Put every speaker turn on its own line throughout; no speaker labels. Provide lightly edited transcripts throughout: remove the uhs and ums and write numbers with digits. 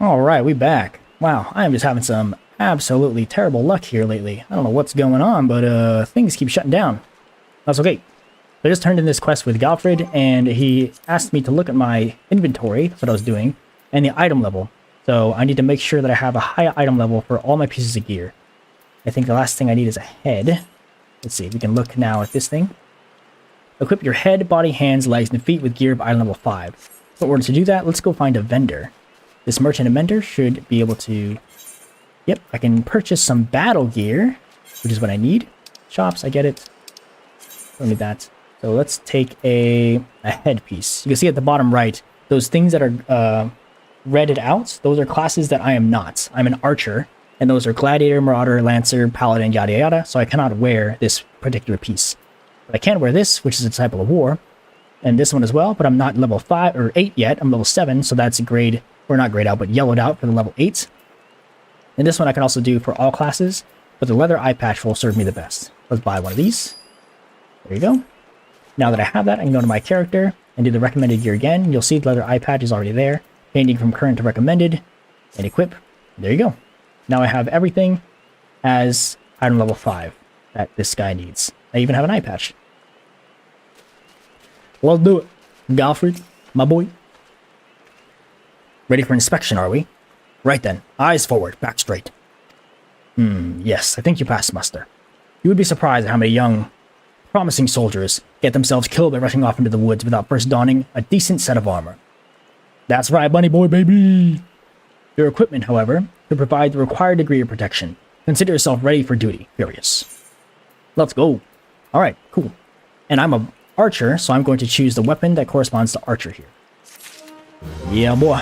Alright, we back. Wow, I am just having some absolutely terrible luck here lately. I don't know what's going on, but things keep shutting down. That's okay. I just turned in this quest with Galfred, and he asked me to look at my inventory, that's what I was doing, and the item level. So I need to make sure that I have a high item level for all my pieces of gear. I think the last thing I need is a head. Let's see, we can look now at this thing. Equip your head, body, hands, legs, and feet with gear of item level 5. So in order to do that, let's go find a vendor. This merchant and vendor should be able to... Yep, I can purchase some battle gear, which is what I need. Shops, I get it. Don't need that. So let's take a headpiece. You can see at the bottom right, those things that are redded out, those are classes that I am not. I'm an archer, and those are gladiator, marauder, lancer, paladin, yada yada, so I cannot wear this particular piece. But I can wear this, which is a disciple of war, and this one as well, but I'm not level 5 or 8 yet. I'm level 7, so that's a grade, or not grayed out, but yellowed out for the level 8. And this one I can also do for all classes, but the leather eye patch will serve me the best. Let's buy one of these. There you go. Now that I have that, I can go to my character and do the recommended gear again. You'll see the leather eye patch is already there. Changing from current to recommended, and equip. There you go. Now I have everything as item level 5 that this guy needs. I even have an eye patch. Let's do it. Galfred, my boy. Ready for inspection, are we? Right then. Eyes forward, back straight. Yes, I think you passed muster. You would be surprised at how many young, promising soldiers get themselves killed by rushing off into the woods without first donning a decent set of armor. That's right, bunny boy, baby! Your equipment, however, to provide the required degree of protection. Consider yourself ready for duty, Furious. Let's go. Alright, cool. And I'm a archer, so I'm going to choose the weapon that corresponds to archer here. Yeah, boy.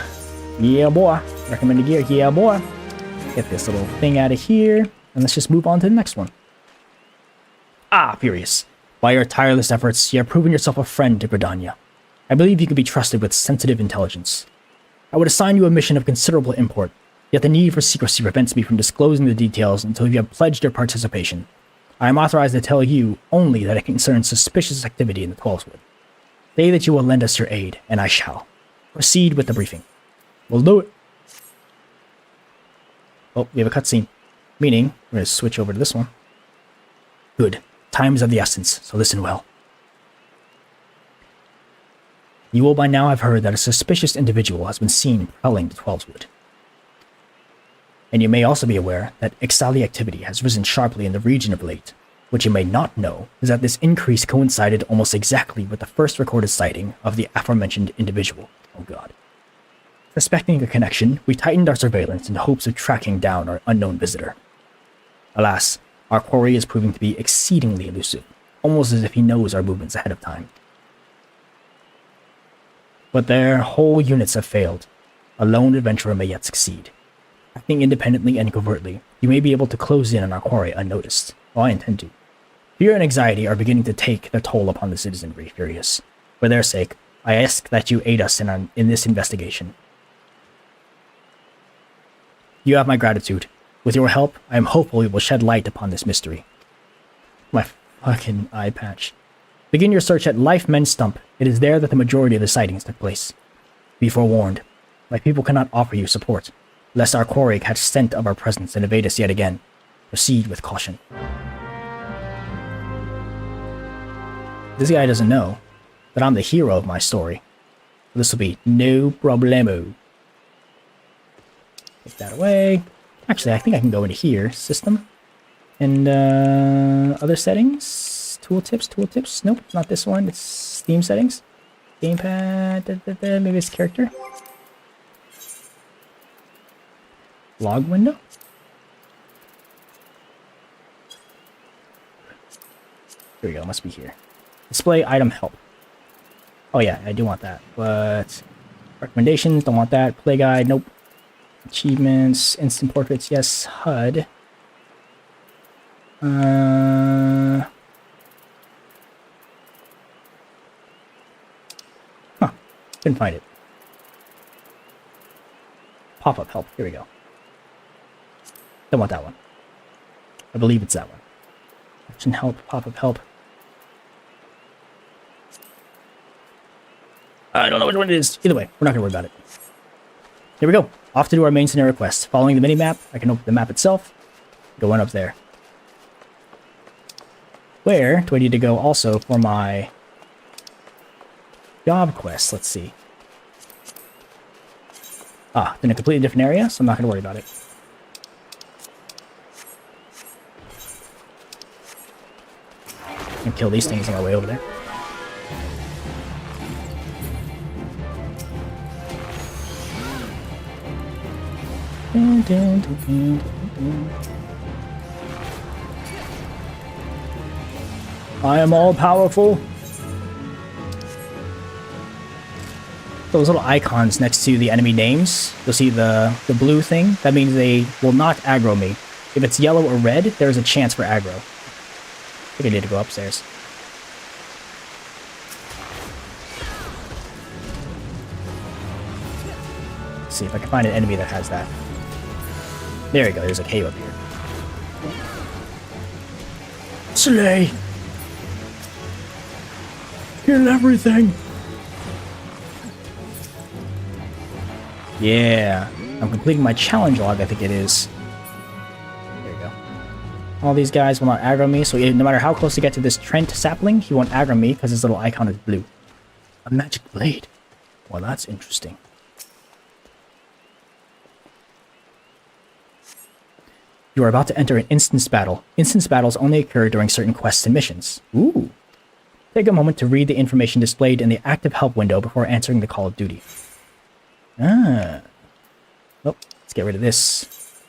Yeah, boy. Recommended gear. Yeah, boy. Get this little thing out of here, and let's just move on to the next one. Ah, Furious. By your tireless efforts, you have proven yourself a friend to Gridania. I believe you can be trusted with sensitive intelligence. I would assign you a mission of considerable import, yet the need for secrecy prevents me from disclosing the details until you have pledged your participation. I am authorized to tell you only that it concerns suspicious activity in the Twelveswood. Say that you will lend us your aid, and I shall. Proceed with the briefing. We'll do it. Oh, we have a cutscene. Meaning, we're going to switch over to this one. Good. Time is of the essence, so listen well. You will by now have heard that a suspicious individual has been seen prowling the Twelveswood. And you may also be aware that Ixali activity has risen sharply in the region of late. What you may not know is that this increase coincided almost exactly with the first recorded sighting of the aforementioned individual. Oh god. Suspecting a connection, we tightened our surveillance in hopes of tracking down our unknown visitor. Alas, our quarry is proving to be exceedingly elusive, almost as if he knows our movements ahead of time. But their whole units have failed. A lone adventurer may yet succeed. Acting independently and covertly, you may be able to close in on our quarry unnoticed. Well, I intend to. Fear and anxiety are beginning to take their toll upon the citizenry, Furious. For their sake, I ask that you aid us in this investigation. You have my gratitude. With your help, I am hopeful we will shed light upon this mystery. My fucking eye patch. Begin your search at Life Men Stump. It is there that the majority of the sightings took place. Be forewarned. My people cannot offer you support, lest our quarry catch scent of our presence and evade us yet again. Proceed with caution. This guy doesn't know that I'm the hero of my story. This will be no problemo. Take that away. Actually, I think I can go into here. System. And other settings. Tooltips. Nope, not this one. It's theme settings. Gamepad. Maybe it's character. Log window. Here we go. Must be here. Display item help. Oh yeah, I do want that. But recommendations, don't want that. Play guide, nope. Achievements, instant portraits, yes. HUD. Couldn't find it. Pop-up help. Here we go. Don't want that one. I believe it's that one. Action help, pop-up help. I don't know which one it is. Either way, we're not going to worry about it. Here we go. Off to do our main scenario quest. Following the mini-map, I can open the map itself. Going up there. Where do I need to go also for my job quest? Let's see. Ah, in a completely different area, so I'm not going to worry about it. And kill these things on my way over there. I am all powerful. Those little icons next to the enemy names, you'll see the blue thing. That means they will not aggro me. If it's yellow or red, there's a chance for aggro. I think I need to go upstairs. Let's see if I can find an enemy that has that. There we go, there's a cave up here. Slay! Kill everything! Yeah, I'm completing my challenge log, I think it is. There you go. All these guys will not aggro me, so no matter how close I get to this Trent sapling, he won't aggro me because his little icon is blue. A magic blade. Well, that's interesting. You are about to enter an instance battle. Instance battles only occur during certain quests and missions. Ooh. Take a moment to read the information displayed in the active help window before answering the call of duty. Ah. Oh, let's get rid of this.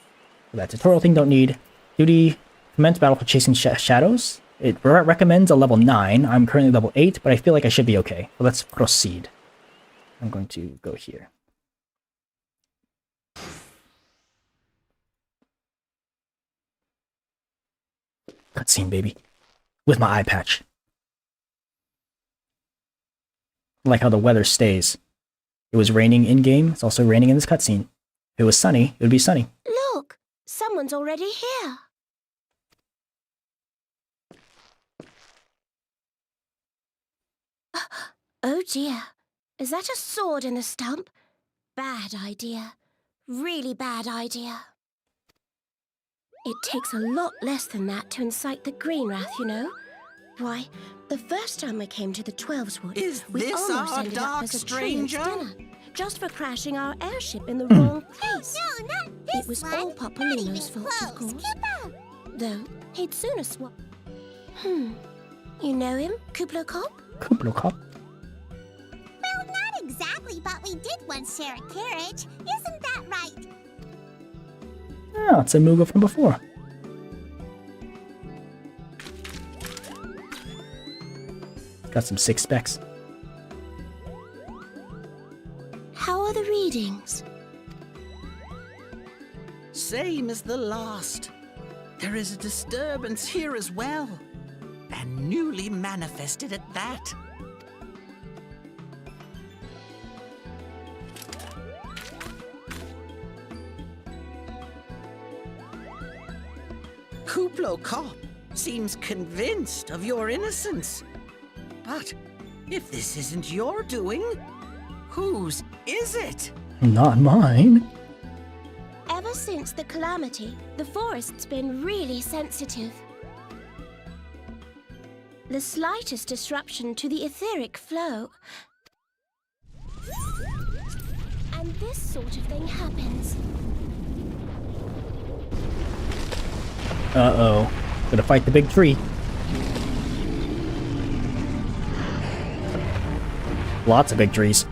That tutorial thing don't need. Duty, commence battle for chasing shadows. It recommends a level 9. I'm currently level 8, but I feel like I should be okay. So let's proceed. I'm going to go here. Cutscene, baby. With my eye patch. I like how the weather stays. It was raining in-game. It's also raining in this cutscene. If it was sunny, it would be sunny.
Look! Someone's already here. Oh dear. Is that a sword in a stump? Bad idea. Really bad idea. It takes a lot less than that to incite the green wrath, you know. Why, the first time we came to the 12's Wood, we almost ended up as a stranger dinner, just for crashing our airship in the wrong place.
No, not this
It was
one.
all Papolino's fault, of course. Though, he'd sooner swap. You know him, Kublo Kop?
Kublo Kop?
Well, not exactly, but we did once share a carriage. Isn't that right?
Oh, it's a Mooga from before. Got some 6 specs.
How are the readings?
Same as the last. There is a disturbance here as well. And newly manifested at that. Kublo Kop seems convinced of your innocence. But if this isn't your doing, whose is it?
Not mine.
Ever since the calamity, the forest's been really sensitive. The slightest disruption to the etheric flow. And this sort of thing happens.
Uh-oh. Gonna fight the big tree. Lots of big trees.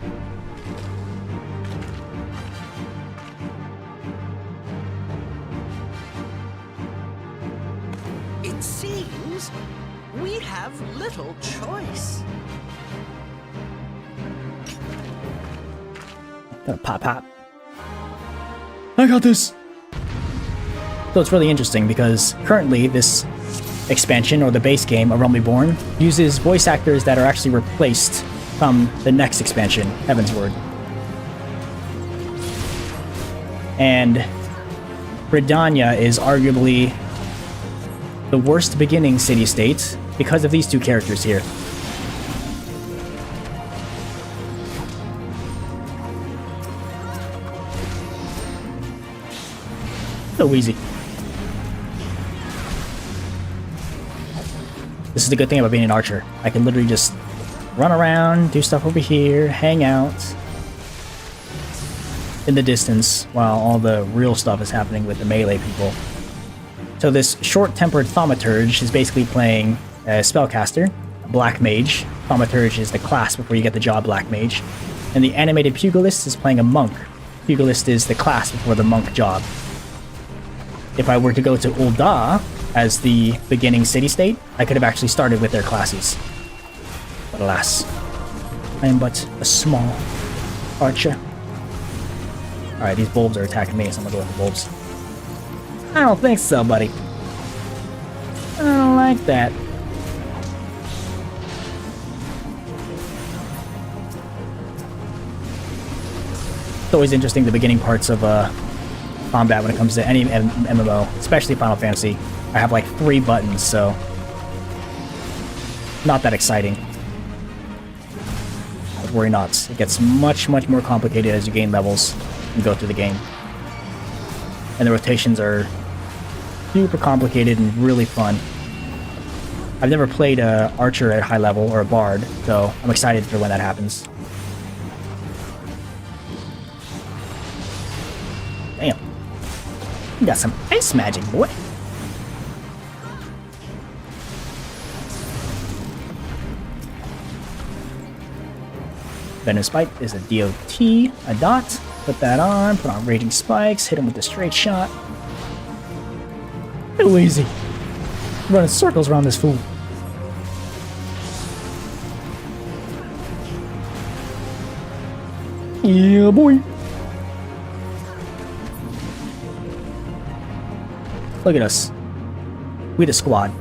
It seems we have little choice.
Gonna pop, pop. I got this! So it's really interesting because currently this expansion, or the base game of Realm Reborn, uses voice actors that are actually replaced from the next expansion, Heaven's Word. And Britannia is arguably the worst beginning city-state because of these two characters here. So easy. This is the good thing about being an archer. I can literally just run around, do stuff over here, hang out in the distance while all the real stuff is happening with the melee people. So this short-tempered thaumaturge is basically playing a spellcaster, a black mage. Thaumaturge is the class before you get the job black mage. And the animated pugilist is playing a monk. Pugilist is the class before the monk job. If I were to go to Ul'dah as the beginning city-state, I could have actually started with their classes. But alas, I am but a small archer. Alright, these bulbs are attacking me, so I'm gonna go with the bulbs. I don't think so, buddy. I don't like that. It's always interesting, the beginning parts of combat when it comes to any MMO, especially Final Fantasy. I have like 3 buttons, so not that exciting. But worry not. It gets much, much more complicated as you gain levels and go through the game. And the rotations are super complicated and really fun. I've never played a archer at high level or a bard, so I'm excited for when that happens. Damn. You got some ice magic, boy. Venom Spike is a DOT, a dot. Put that on, put on Raging Spikes, hit him with a straight shot. Real easy. Running circles around this fool. Yeah, boy. Look at us. We the squad.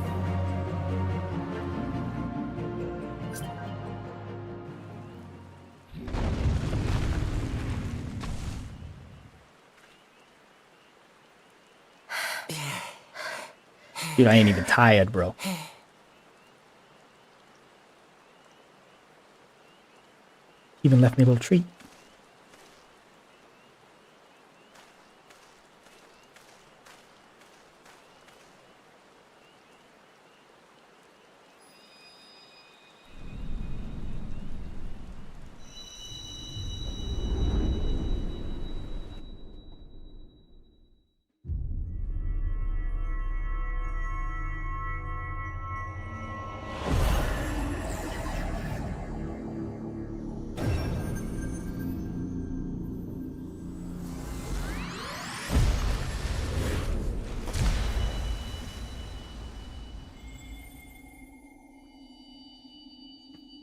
Dude, I ain't even tired, bro. Even left me a little treat.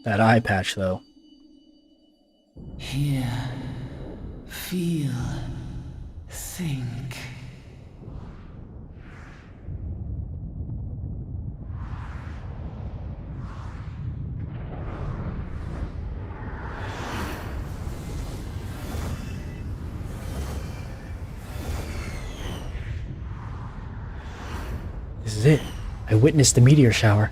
That eye patch, though.
Hear, feel, think.
This is it. I witnessed the meteor shower.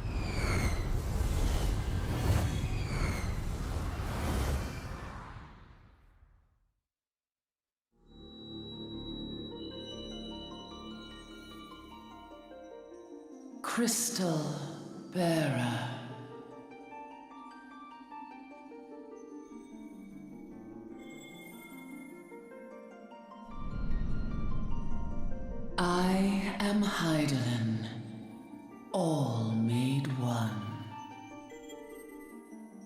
Crystal bearer. I am Hydaelyn, all made one.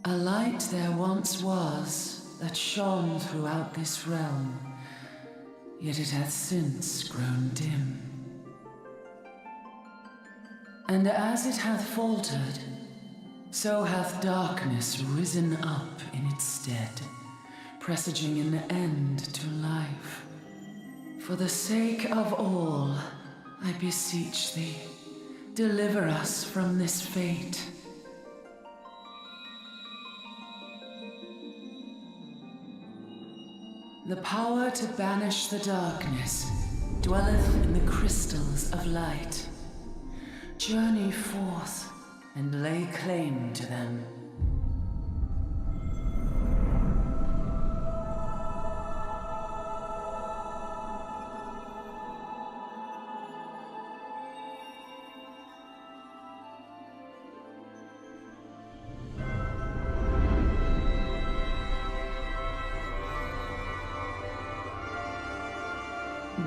A light there once was that shone throughout this realm, yet it hath since grown dim. And as it hath faltered, so hath darkness risen up in its stead, presaging an end to life. For the sake of all, I beseech thee, deliver us from this fate. The power to banish the darkness dwelleth in the crystals of light. Journey forth and lay claim to them.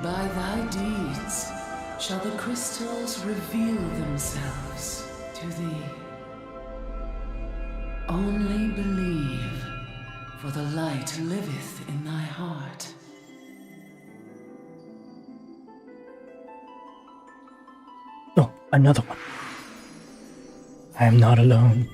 By thy deeds shall the crystals reveal themselves to thee. Only believe, for the light liveth in thy heart.
Oh, another one. I am not alone.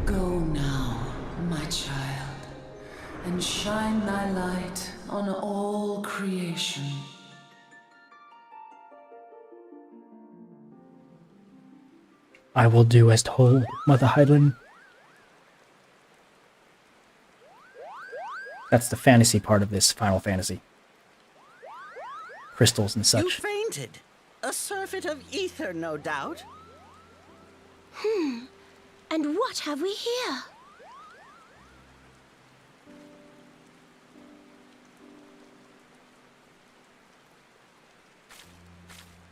Go now, my child, and shine thy light on all creation.
I will do as told, Mother Hydaelyn. That's the fantasy part of this Final Fantasy. Crystals and
You
such.
fainted. A surfeit of ether, no doubt.
And what have we here?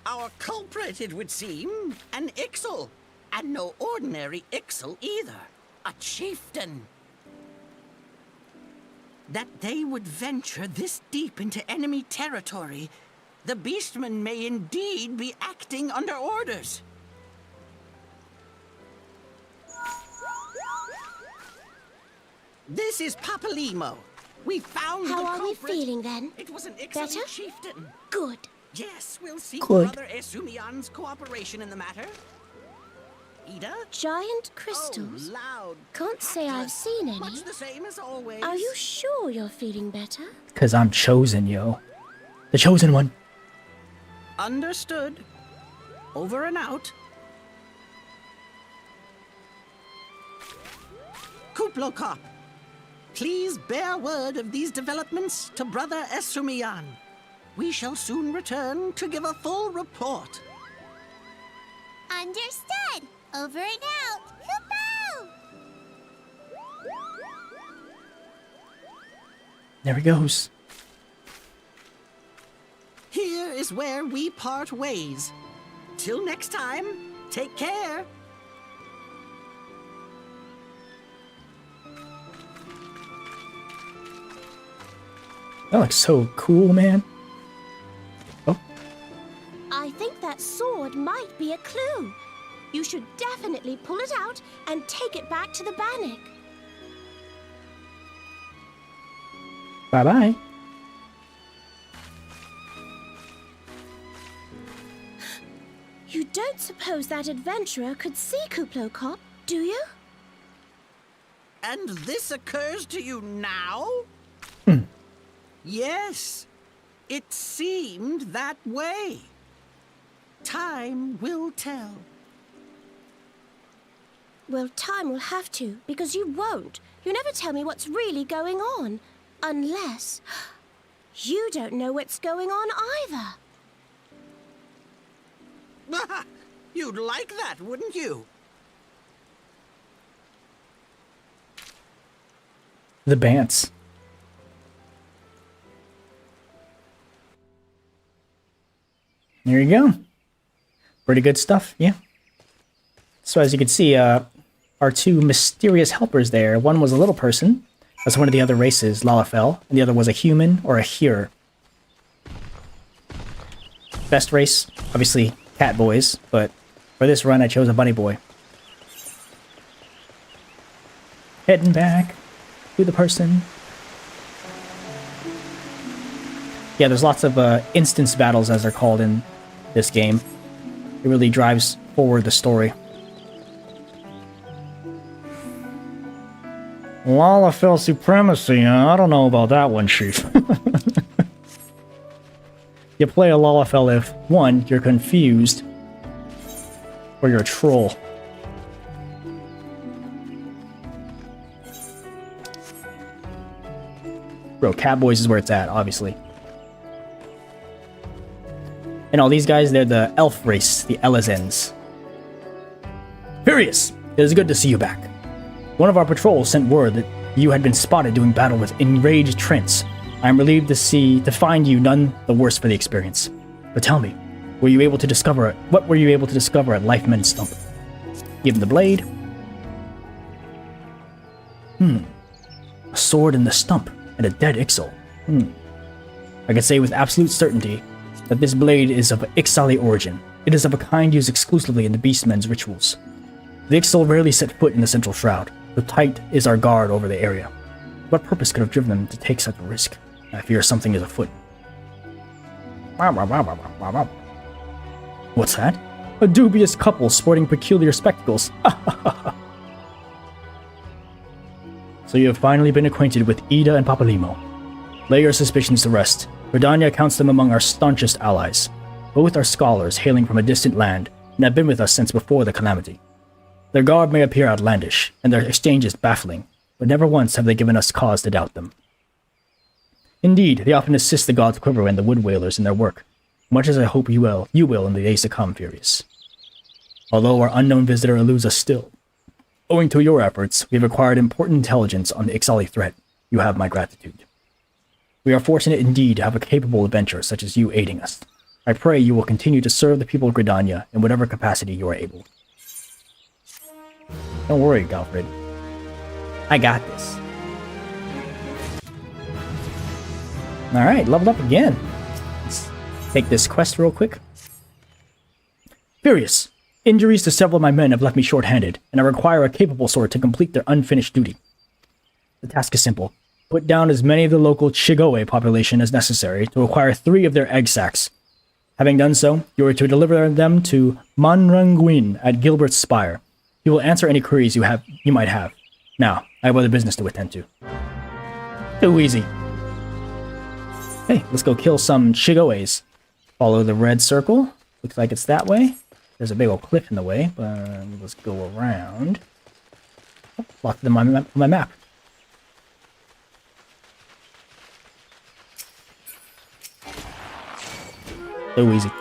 Our culprit, it would seem, an Ixal. And no ordinary Ixal either. A chieftain. That they would venture this deep into enemy territory, the beastmen may indeed be acting under orders. This is Papalimo. We found
How
the
are we
culprit.
feeling then?
It was an Ixal
Better?
chieftain.
Good.
Yes, we'll seek
Good.
Brother Esumian's cooperation in the matter. Ida?
Giant crystals?
Oh, loud.
Can't say I've seen any.
Much the same as always.
Are you sure you're feeling better?
Because I'm chosen, yo. The chosen one.
Understood. Over and out. Kuplokop, please bear word of these developments to Brother Esumian. We shall soon return to give a full report.
Understood. Over and out. Kupo!
There he goes.
Here is where we part ways. Till next time, take care.
That looks so cool, man. Oh,
I think that sword might be a clue. You should definitely pull it out and take it back to the Bannock.
bye-bye.
You don't suppose that adventurer could see Kuplokop, do you?
And this occurs to you now? Yes, it seemed that way. Time will tell.
Well, time will have to, because you won't. You never tell me what's really going on. Unless... you don't know what's going on either.
You'd like that, wouldn't you?
The Bants. There you go. Pretty good stuff, yeah. So as you can see, our two mysterious helpers there. One was a little person. That's one of the other races, Lalafell. And the other was a human or a Heer. Best race, obviously, cat boys. But for this run, I chose a bunny boy. Heading back to the person. Yeah, there's lots of instance battles, as they're called in this game. It really drives forward the story. Lalafell supremacy, I don't know about that one, Chief. You play a Lalafell if, one, you're confused, or you're a troll. Bro, Catboys is where it's at, obviously. And all these guys, they're the elf race, the Elazens. Furious, it is good to see you back. One of our patrols sent word that you had been spotted doing battle with enraged Trents. I am relieved to find you none the worse for the experience. But tell me, what were you able to discover at Lifemen Stump? Give him the blade. A sword in the stump and a dead Ixal. I can say with absolute certainty that this blade is of Ixali origin. It is of a kind used exclusively in the Beastmen's rituals. The Ixal rarely set foot in the Central Shroud, so tight is our guard over the area. What purpose could have driven them to take such a risk? I fear something is afoot. What's that? A dubious couple sporting peculiar spectacles. So you have finally been acquainted with Ida and Papalimo. Lay your suspicions to rest. Gridania counts them among our staunchest allies. Both are scholars hailing from a distant land, and have been with us since before the calamity. Their garb may appear outlandish, and their exchanges baffling, but never once have they given us cause to doubt them. Indeed, they often assist the gods Quiver and the Wood Whalers in their work, much as I hope you will in the days to come, Furious. Although our unknown visitor eludes us still, owing to your efforts, we have acquired important intelligence on the Ixali threat. You have my gratitude. We are fortunate indeed to have a capable adventurer such as you aiding us. I pray you will continue to serve the people of Gridania in whatever capacity you are able. Don't worry, Galfred. I got this. Alright, leveled up again. Let's take this quest real quick. Furious. Injuries to several of my men have left me short-handed, and I require a capable sword to complete their unfinished duty. The task is simple. Put down as many of the local Chigoe population as necessary to acquire 3 of their egg sacs. Having done so, you are to deliver them to Manranguin at Gilbert's Spire. He will answer any queries you might have. Now, I have other business to attend to. Too easy. Hey, let's go kill some Chigoes. Follow the red circle. Looks like it's that way. There's a big old cliff in the way, but let's go around. Oh, locked them on my map. So easy.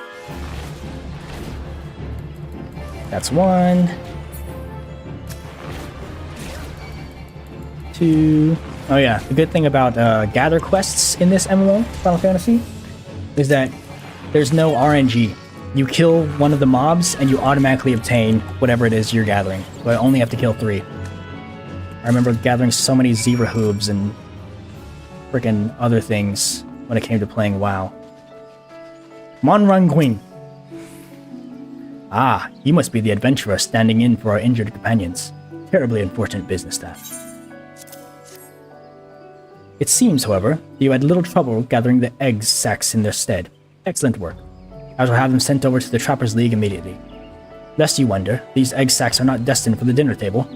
That's 1. 2. Oh yeah, the good thing about gather quests in this MMO, Final Fantasy, is that there's no RNG. You kill one of the mobs and you automatically obtain whatever it is you're gathering. But I only have to kill 3. I remember gathering so many zebra hooves and freaking other things when it came to playing WoW. Monranguin. Ah, you must be the adventurer standing in for our injured companions. Terribly unfortunate business, that. It seems, however, that you had little trouble gathering the egg sacs in their stead. Excellent work. I shall have them sent over to the Trappers League immediately. Lest you wonder, these egg sacs are not destined for the dinner table.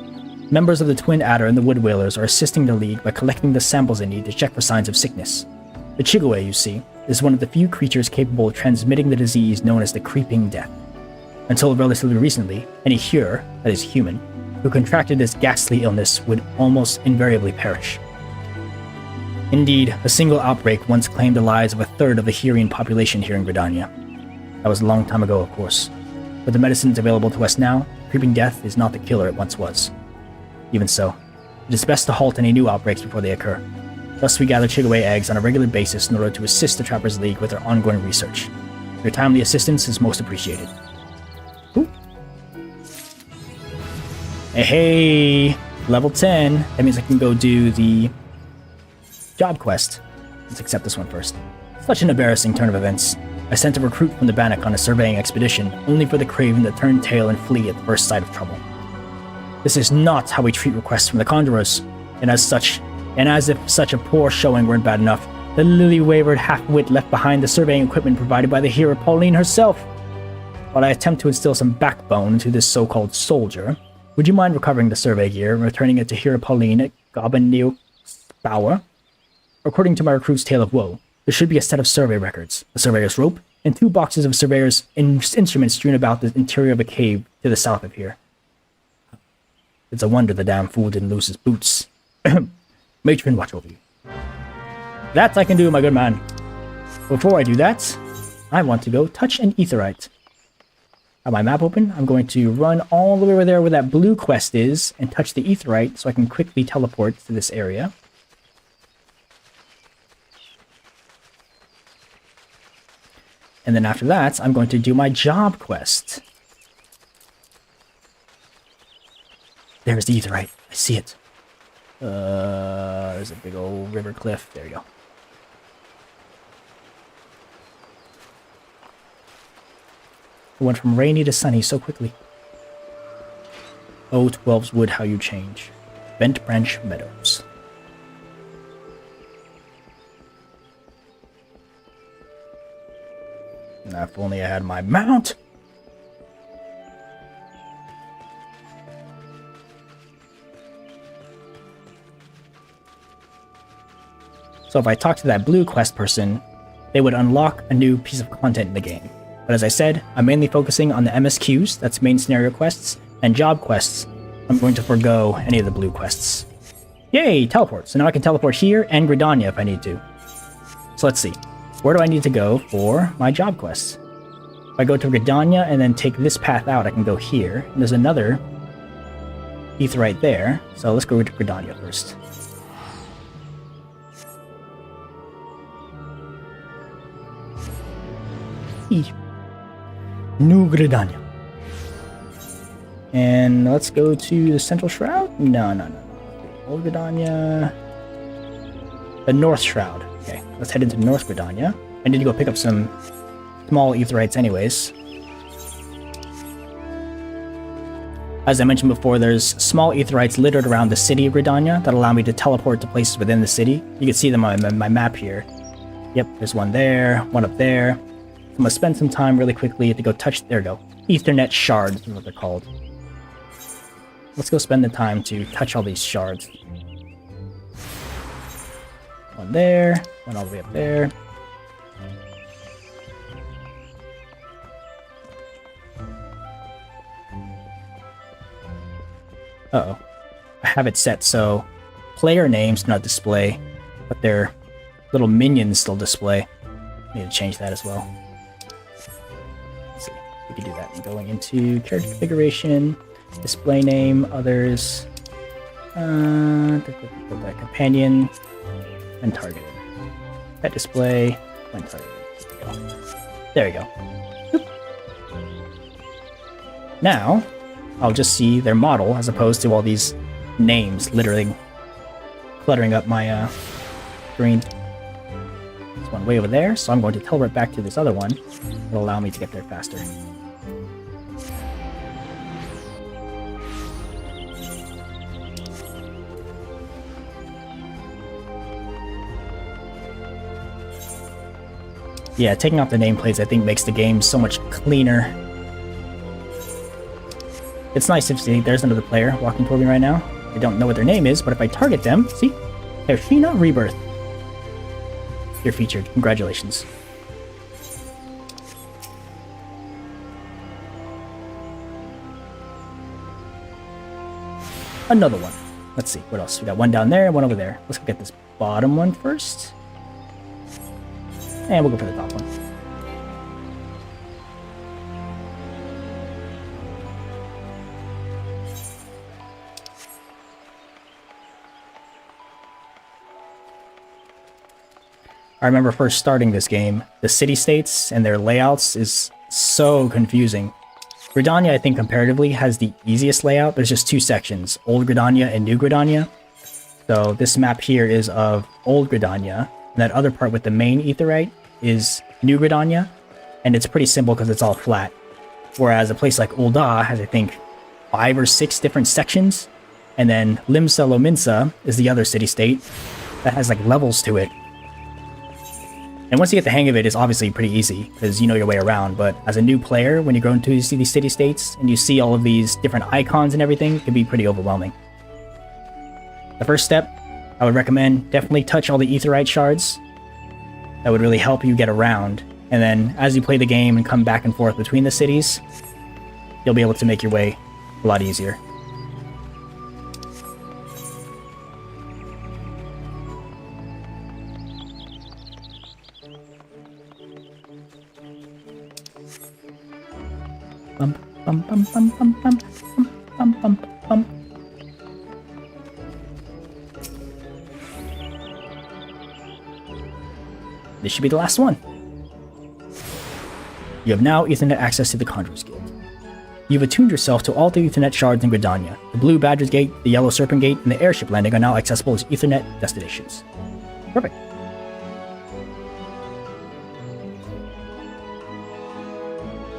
Members of the Twin Adder and the Wood Whalers are assisting the League by collecting the samples they need to check for signs of sickness. The Chigoe, you see, is one of the few creatures capable of transmitting the disease known as the Creeping Death. Until relatively recently, any Hyur, that is human, who contracted this ghastly illness would almost invariably perish. Indeed, a single outbreak once claimed the lives of a third of the Hyrian population here in Gridania. That was a long time ago, of course. But the medicines available to us now, Creeping Death is not the killer it once was. Even so, it is best to halt any new outbreaks before they occur. Thus we gather Chigoe eggs on a regular basis in order to assist the Trappers League with their ongoing research. Your timely assistance is most appreciated. Ooh. Hey, level 10. That means I can go do the job quest. Let's accept this one first. Such an embarrassing turn of events. I sent a recruit from the Bannock on a surveying expedition, only for the Craven to turn tail and flee at the first sight of trouble. This is not how we treat requests from the Conjurers, and as if such a poor showing weren't bad enough, the lily-wavered half-wit left behind the surveying equipment provided by the hero Pauline herself. While I attempt to instill some backbone into this so-called soldier, would you mind recovering the survey gear and returning it to Hero Pauline at Gobenneo's Bower? According to my recruit's tale of woe, there should be a set of survey records, a surveyor's rope, and 2 boxes of surveyor's instruments strewn about the interior of a cave to the south of here. It's a wonder the damn fool didn't lose his boots. Matron, watch over you. That I can do, my good man. Before I do that, I want to go touch an aetheryte. Have my map open. I'm going to run all the way over there where that blue quest is and touch the aetheryte so I can quickly teleport to this area. And then after that, I'm going to do my job quest. There's the aetheryte. I see it. There's a big old river cliff. There you go. It went from rainy to sunny so quickly. Oh, 12's wood, how you change. Bent Branch Meadows. Now, if only I had my mount. So if I talk to that blue quest person, they would unlock a new piece of content in the game. But as I said, I'm mainly focusing on the MSQs, that's main scenario quests, and job quests. I'm going to forego any of the blue quests. Yay, teleport. So now I can teleport here and Gridania if I need to. So let's see. Where do I need to go for my job quests? If I go to Gridania and then take this path out, I can go here. And there's another aetheryte there. So let's go to Gridania first. New Gridania. And let's go to the Central Shroud? No. Old Gridania. The North Shroud. Okay, let's head into North Gridania. I need to go pick up some small aetherytes anyways. As I mentioned before, there's small aetherytes littered around the city of Gridania that allow me to teleport to places within the city. You can see them on my map here. Yep, there's one there, one up there. I'm gonna spend some time really quickly to go touch, there we go. Ethernet shards is what they're called. Let's go spend the time to touch all these shards. One there, one all the way up there. Uh-oh. I have it set so player names do not display, but their little minions still display. Need to change that as well. Let's see. We can do that. Going into character configuration, display name, others, companion, and targeted. Pet display, when targeted. There we go. Boop. Now, I'll just see their model as opposed to all these names literally cluttering up my screen. There's one way over there, so I'm going to teleport back to this other one. It'll allow me to get there faster. Yeah, taking off the nameplates I think makes the game so much cleaner. It's nice if, see, there's another player walking toward me right now. I don't know what their name is, but if I target them, see? Hershina Rebirth. You're featured. Congratulations. Another one. Let's see, what else? We got one down there, one over there. Let's go get this bottom one first. And we'll go for the top one. I remember first starting this game, the city-states and their layouts is so confusing. Gridania, I think, comparatively, has the easiest layout. There's just two sections, Old Gridania and New Gridania. So this map here is of Old Gridania, and that other part with the main aetheryte is New Gridania, and it's pretty simple because it's all flat. Whereas a place like Ul'dah has, I think, 5 or 6 different sections, and then Limsa Lominsa is the other city-state that has like levels to it. And once you get the hang of it, it's obviously pretty easy, because you know your way around, but as a new player, when you go into these city-states, and you see all of these different icons and everything, it can be pretty overwhelming. The first step, I would recommend, definitely touch all the aetheryte shards. That would really help you get around, and then as you play the game and come back and forth between the cities, you'll be able to make your way a lot easier. Bum, bum, bum, bum, bum, bum, bum, bum, bum. This should be the last one. You have now Ethernet access to the Conjurer's Guild. You've attuned yourself to all the Ethernet shards in Gridania. The Blue Badger's Gate, the Yellow Serpent Gate, and the airship landing are now accessible as Ethernet destinations. Perfect.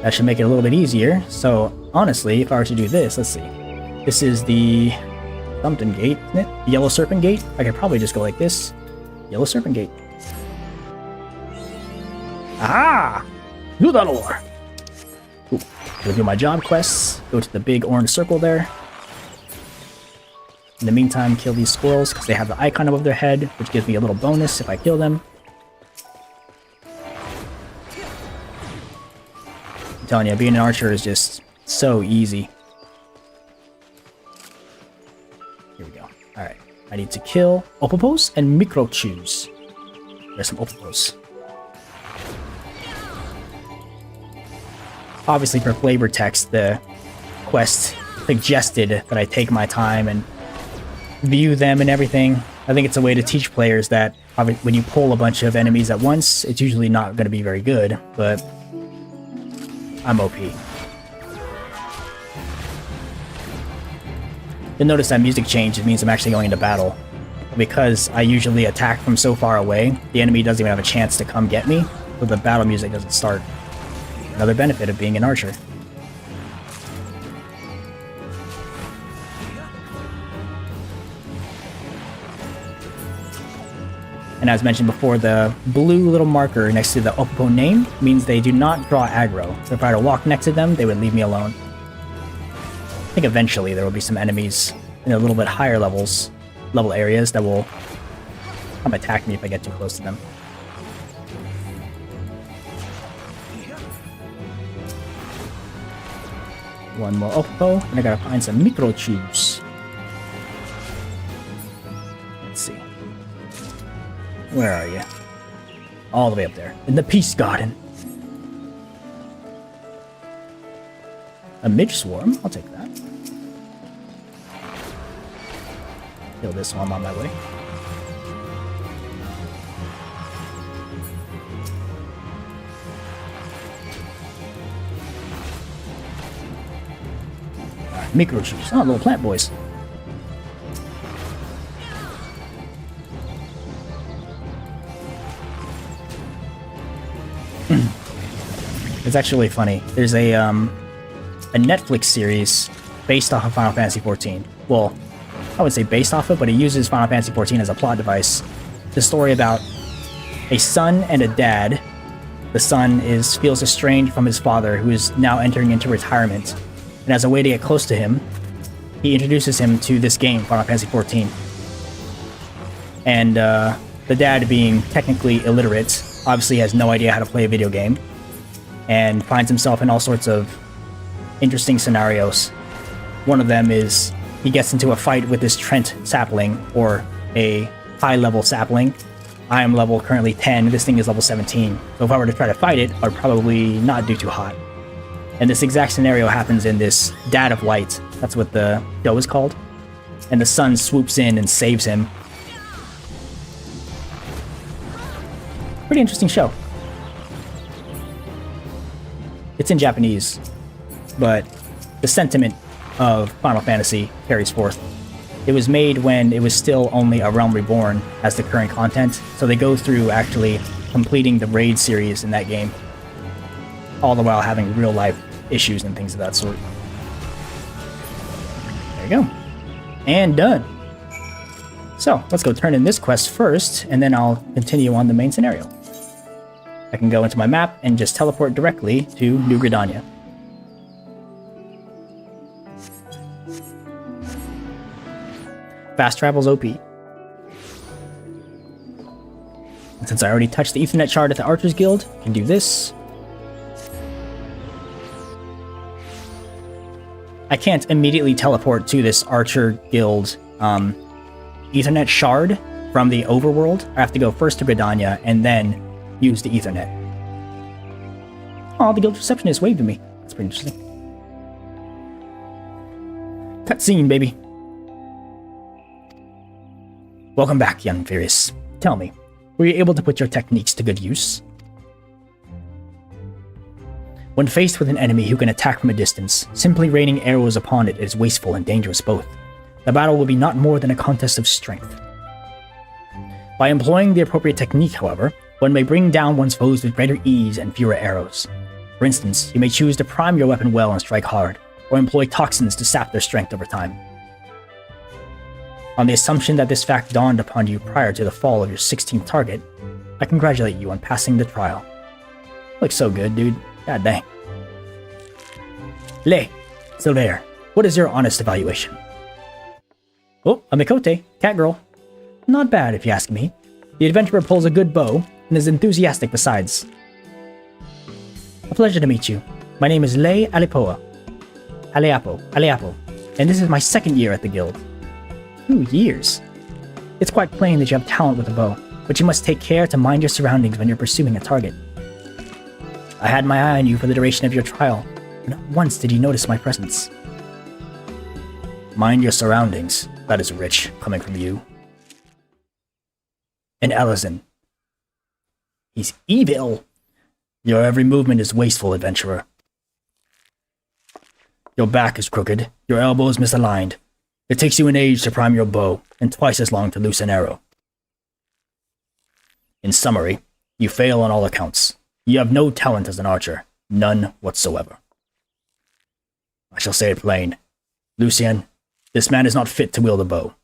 That should make it a little bit easier. So, honestly, if I were to do this, let's see. This is the something gate, isn't it? The Yellow Serpent Gate. I could probably just go like this. Yellow Serpent Gate. Ah! Do that or. Go do my job quests. Go to the big orange circle there. In the meantime, kill these squirrels because they have the icon above their head, which gives me a little bonus if I kill them. I'm telling you, being an archer is just so easy. Here we go. Alright. I need to kill Opopos and Microchews. There's some Opopos. Obviously, for flavor text, the quest suggested that I take my time and view them and everything. I think it's a way to teach players that when you pull a bunch of enemies at once, it's usually not going to be very good, but I'm OP. You'll notice that music change. It means I'm actually going into battle. Because I usually attack from so far away, the enemy doesn't even have a chance to come get me, so the battle music doesn't start. Another benefit of being an archer. And as mentioned before, the blue little marker next to the Opopo name means they do not draw aggro. So if I were to walk next to them, they would leave me alone. I think eventually there will be some enemies in a little bit higher level areas that will come attack me if I get too close to them. One more Oppo, and I gotta find some Microchews. Let's see. Where are you? All the way up there. In the Peace Garden. A Midge Swarm, I'll take that. Kill this one on my way. Microchews. Oh, little plant boys. It's actually funny. There's a Netflix series based off of Final Fantasy XIV. Well, I would say based off of, but it uses Final Fantasy XIV as a plot device. The story about a son and a dad. The son feels estranged from his father, who is now entering into retirement. And as a way to get close to him, he introduces him to this game, Final Fantasy XIV. And the dad, being technically illiterate, obviously has no idea how to play a video game, and finds himself in all sorts of interesting scenarios. One of them is he gets into a fight with this Trent sapling, or a high-level sapling. I am level currently 10, this thing is level 17. So if I were to try to fight it, I would probably not do too hot. And this exact scenario happens in this Dad of Light. That's what the show is called. And the son swoops in and saves him. Pretty interesting show. It's in Japanese, but the sentiment of Final Fantasy carries forth. It was made when it was still only A Realm Reborn as the current content, so they go through actually completing the raid series in that game, all the while having real life issues and things of that sort. There you go. And done. So, let's go turn in this quest first, and then I'll continue on the main scenario. I can go into my map and just teleport directly to New Gridania. Fast travel's OP. And since I already touched the Ethernet shard at the Archers Guild, I can do this. I can't immediately teleport to this Archer Guild Ethernet shard from the overworld. I have to go first to Gridania and then use the Ethernet. Oh, the guild receptionist waved to me. That's pretty interesting. Cutscene, baby. Welcome back, young Furious. Tell me, were you able to put your techniques to good use? When faced with an enemy who can attack from a distance, simply raining arrows upon it is wasteful and dangerous both. The battle will be not more than a contest of strength. By employing the appropriate technique, however, one may bring down one's foes with greater ease and fewer arrows. For instance, you may choose to prime your weapon well and strike hard, or employ toxins to sap their strength over time. On the assumption that this fact dawned upon you prior to the fall of your 16th target, I congratulate you on passing the trial. Looks so good, dude. God dang. Le, Silver, what is your honest evaluation? Oh, a Mikote, cat girl. Not bad, if you ask me. The adventurer pulls a good bow, and is enthusiastic besides. A pleasure to meet you. My name is Le Aleapo, and this is my 2nd year at the guild. 2 years? It's quite plain that you have talent with a bow, but you must take care to mind your surroundings when you're pursuing a target. I had my eye on you for the duration of your trial, but not once did you notice my presence. Mind your surroundings. That is rich, coming from you. And Ellison. He's evil. Your every movement is wasteful, adventurer. Your back is crooked, your elbow is misaligned. It takes you an age to prime your bow, and twice as long to loose an arrow. In summary, you fail on all accounts. You have no talent as an archer, none whatsoever. I shall say it plain. Lucien, this man is not fit to wield a bow.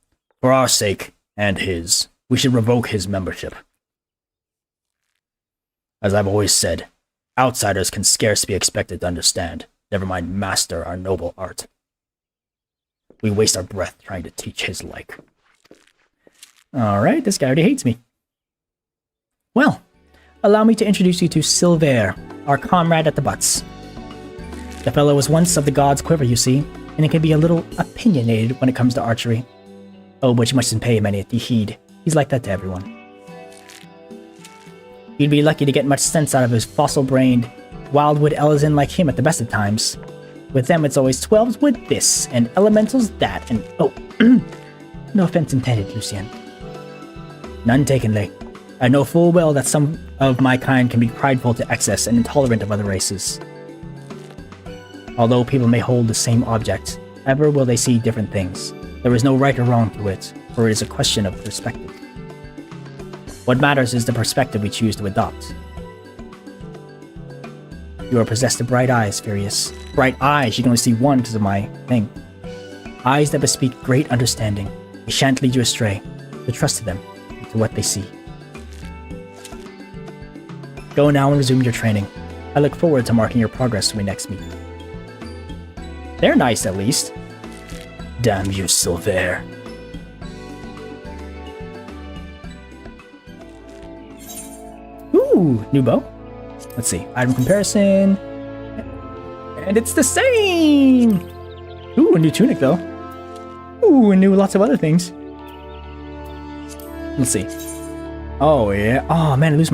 For our sake, and his, we should revoke his membership. As I've always said, outsiders can scarce be expected to understand, never mind master our noble art. We waste our breath trying to teach his like. Alright, this guy already hates me. Well, allow me to introduce you to Silver, our comrade at the butts. The fellow was once of the god's quiver, you see, and it can be a little opinionated when it comes to archery. Oh, but you mustn't pay him any heed. He's like that to everyone. You'd be lucky to get much sense out of his fossil-brained, wildwood Ellison like him at the best of times. With them, it's always 12s with this, and elementals that, and oh, no offense intended, Lucien. None taken, Lei. I know full well that some of my kind can be prideful to excess and intolerant of other races. Although people may hold the same object, ever will they see different things. There is no right or wrong to it, for it is a question of perspective. What matters is the perspective we choose to adopt. You are possessed of bright eyes, Furious. Bright eyes, you can only see one because of my thing. Eyes that bespeak great understanding. They shan't lead you astray, so trust to them, and to what they see. Go now and resume your training. I look forward to marking your progress when we next meet. They're nice, at least. Damn you, Silver. Ooh, new bow. Let's see. Item comparison. And it's the same! Ooh, a new tunic, though. Ooh, and new lots of other things. Let's see. Oh, yeah. Oh, man, I lose